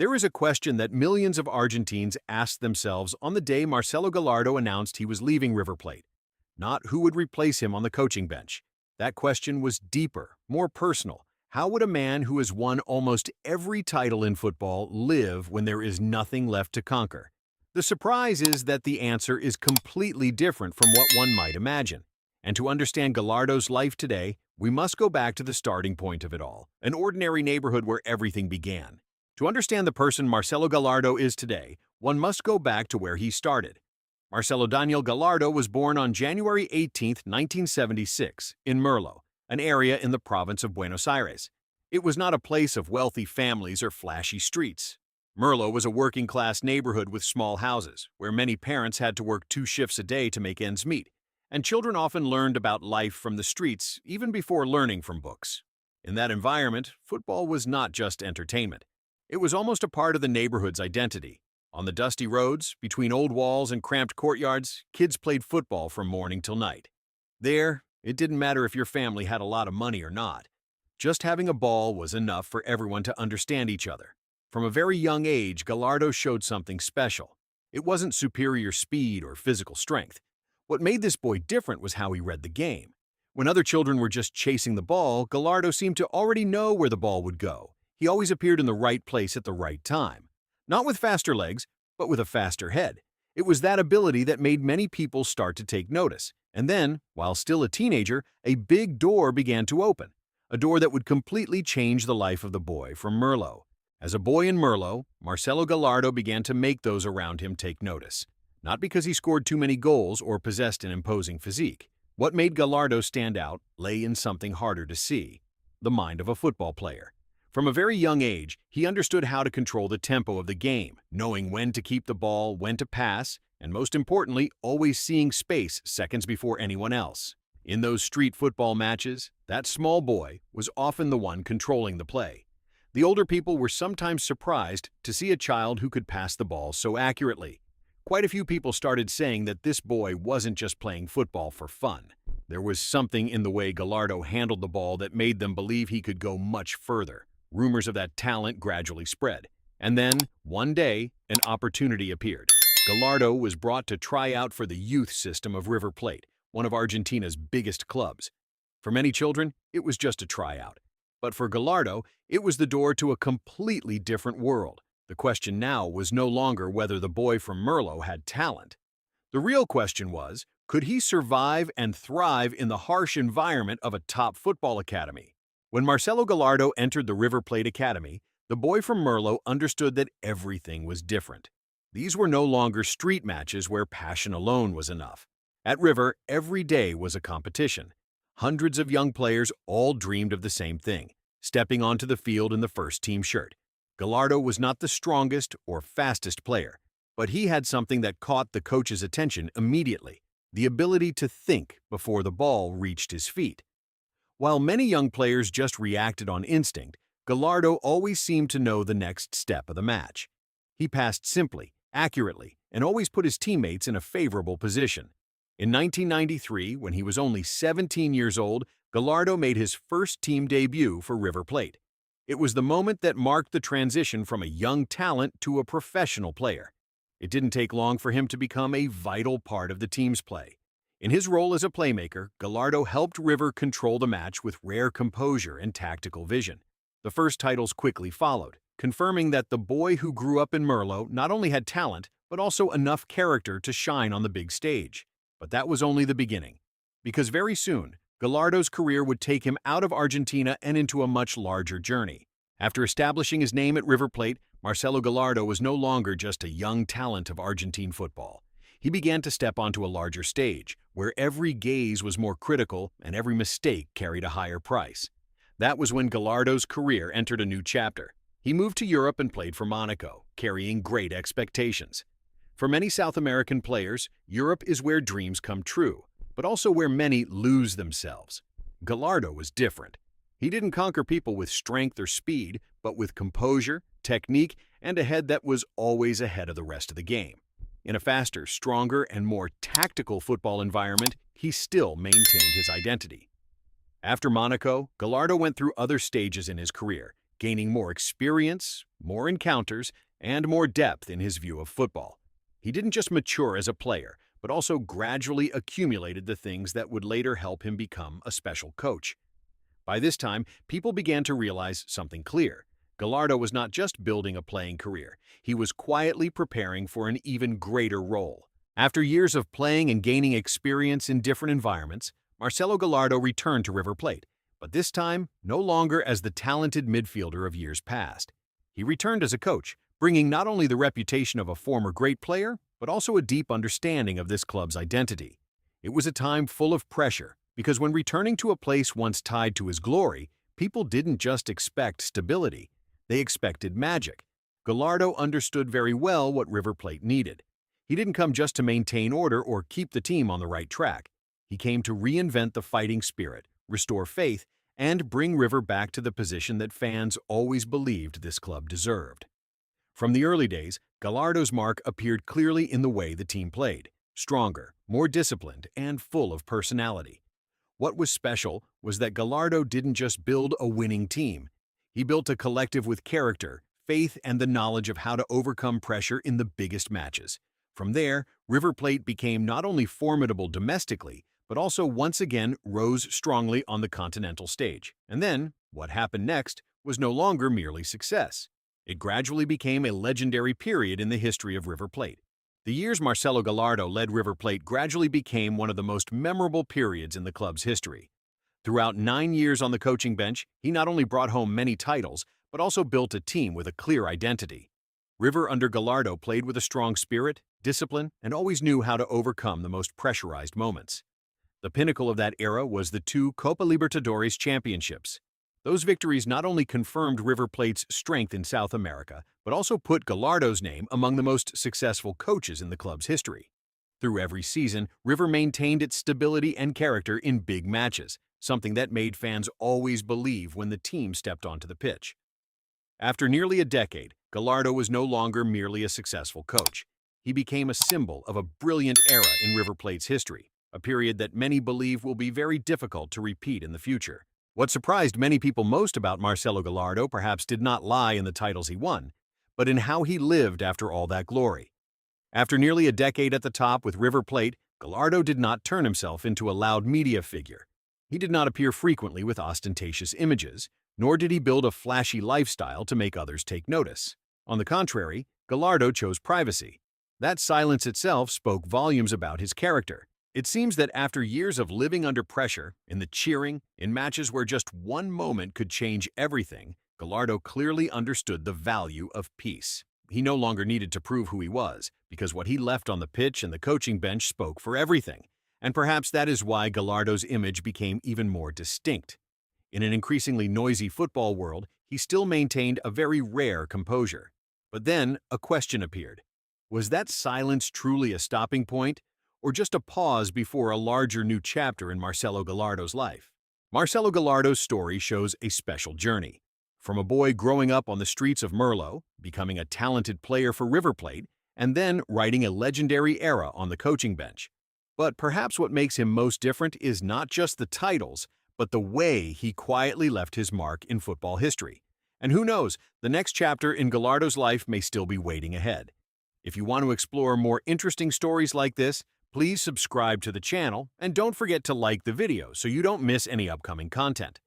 There is a question that millions of Argentines asked themselves on the day Marcelo Gallardo announced he was leaving River Plate. Not who would replace him on the coaching bench. That question was deeper, more personal. How would a man who has won almost every title in football live when there is nothing left to conquer? The surprise is that the answer is completely different from what one might imagine. And to understand Gallardo's life today, we must go back to the starting point of it all, an ordinary neighborhood where everything began. To understand the person Marcelo Gallardo is today, one must go back to where he started. Marcelo Daniel Gallardo was born on January 18, 1976, in Merlo, an area in the province of Buenos Aires. It was not a place of wealthy families or flashy streets. Merlo was a working-class neighborhood with small houses, where many parents had to work 2 shifts a day to make ends meet, and children often learned about life from the streets even before learning from books. In that environment, football was not just entertainment. It was almost a part of the neighborhood's identity. On the dusty roads, between old walls and cramped courtyards, kids played football from morning till night. There, it didn't matter if your family had a lot of money or not. Just having a ball was enough for everyone to understand each other. From a very young age, Gallardo showed something special. It wasn't superior speed or physical strength. What made this boy different was how he read the game. When other children were just chasing the ball, Gallardo seemed to already know where the ball would go. He always appeared in the right place at the right time. Not with faster legs, but with a faster head. It was that ability that made many people start to take notice. And then, while still a teenager, a big door began to open. A door that would completely change the life of the boy from Merlo. As a boy in Merlo, Marcelo Gallardo began to make those around him take notice. Not because he scored too many goals or possessed an imposing physique. What made Gallardo stand out lay in something harder to see: the mind of a football player. From a very young age, he understood how to control the tempo of the game, knowing when to keep the ball, when to pass, and most importantly, always seeing space seconds before anyone else. In those street football matches, that small boy was often the one controlling the play. The older people were sometimes surprised to see a child who could pass the ball so accurately. Quite a few people started saying that this boy wasn't just playing football for fun. There was something in the way Gallardo handled the ball that made them believe he could go much further. Rumors of that talent gradually spread. And then, one day, an opportunity appeared. Gallardo was brought to try out for the youth system of River Plate, one of Argentina's biggest clubs. For many children, it was just a tryout. But for Gallardo, it was the door to a completely different world. The question now was no longer whether the boy from Merlo had talent. The real question was, could he survive and thrive in the harsh environment of a top football academy? When Marcelo Gallardo entered the River Plate Academy, the boy from Merlo understood that everything was different. These were no longer street matches where passion alone was enough. At River, every day was a competition. Hundreds of young players all dreamed of the same thing: stepping onto the field in the first team shirt. Gallardo was not the strongest or fastest player, but he had something that caught the coach's attention immediately: the ability to think before the ball reached his feet. While many young players just reacted on instinct, Gallardo always seemed to know the next step of the match. He passed simply, accurately, and always put his teammates in a favorable position. In 1993, when he was only 17 years old, Gallardo made his first team debut for River Plate. It was the moment that marked the transition from a young talent to a professional player. It didn't take long for him to become a vital part of the team's play. In his role as a playmaker, Gallardo helped River control the match with rare composure and tactical vision. The first titles quickly followed, confirming that the boy who grew up in Merlo not only had talent, but also enough character to shine on the big stage. But that was only the beginning, because very soon, Gallardo's career would take him out of Argentina and into a much larger journey. After establishing his name at River Plate, Marcelo Gallardo was no longer just a young talent of Argentine football. He began to step onto a larger stage, where every gaze was more critical and every mistake carried a higher price. That was when Gallardo's career entered a new chapter. He moved to Europe and played for Monaco, carrying great expectations. For many South American players, Europe is where dreams come true, but also where many lose themselves. Gallardo was different. He didn't conquer people with strength or speed, but with composure, technique, and a head that was always ahead of the rest of the game. In a faster, stronger, and more tactical football environment, he still maintained his identity. After Monaco, Gallardo went through other stages in his career. gaining more experience, more encounters, and more depth in his view of football. He didn't just mature as a player, but also gradually accumulated the things that would later help him become a special coach. By this time, people began to realize something clear. Gallardo was not just building a playing career, he was quietly preparing for an even greater role. After years of playing and gaining experience in different environments, Marcelo Gallardo returned to River Plate, but this time no longer as the talented midfielder of years past. He returned as a coach, bringing not only the reputation of a former great player, but also a deep understanding of this club's identity. It was a time full of pressure, because when returning to a place once tied to his glory, people didn't just expect stability, they expected magic. Gallardo understood very well what River Plate needed. He didn't come just to maintain order or keep the team on the right track. He came to reinvent the fighting spirit, restore faith, and bring River back to the position that fans always believed this club deserved. From the early days, Gallardo's mark appeared clearly in the way the team played, stronger, more disciplined, and full of personality. What was special was that Gallardo didn't just build a winning team. He built a collective with character, faith, and the knowledge of how to overcome pressure in the biggest matches. From there, River Plate became not only formidable domestically, but also once again rose strongly on the continental stage. And then, what happened next was no longer merely success. It gradually became a legendary period in the history of River Plate. The years Marcelo Gallardo led River Plate gradually became one of the most memorable periods in the club's history. Throughout 9 years on the coaching bench, he not only brought home many titles, but also built a team with a clear identity. River under Gallardo played with a strong spirit, discipline, and always knew how to overcome the most pressurized moments. The pinnacle of that era was the 2 Copa Libertadores championships. Those victories not only confirmed River Plate's strength in South America, but also put Gallardo's name among the most successful coaches in the club's history. Through every season, River maintained its stability and character in big matches, something that made fans always believe when the team stepped onto the pitch. After nearly a decade, Gallardo was no longer merely a successful coach. He became a symbol of a brilliant era in River Plate's history, a period that many believe will be very difficult to repeat in the future. What surprised many people most about Marcelo Gallardo perhaps did not lie in the titles he won, but in how he lived after all that glory. After nearly a decade at the top with River Plate, Gallardo did not turn himself into a loud media figure. He did not appear frequently with ostentatious images, nor did he build a flashy lifestyle to make others take notice. On the contrary, Gallardo chose privacy. That silence itself spoke volumes about his character. It seems that after years of living under pressure, in the cheering, in matches where just one moment could change everything, Gallardo clearly understood the value of peace. He no longer needed to prove who he was, because what he left on the pitch and the coaching bench spoke for everything. And perhaps that is why Gallardo's image became even more distinct. In an increasingly noisy football world, he still maintained a very rare composure. But then a question appeared. Was that silence truly a stopping point, or just a pause before a larger new chapter in Marcelo Gallardo's life? Marcelo Gallardo's story shows a special journey. From a boy growing up on the streets of Merlo, becoming a talented player for River Plate, and then writing a legendary era on the coaching bench. But perhaps what makes him most different is not just the titles, but the way he quietly left his mark in football history. And who knows, the next chapter in Gallardo's life may still be waiting ahead. If you want to explore more interesting stories like this, please subscribe to the channel and don't forget to like the video so you don't miss any upcoming content.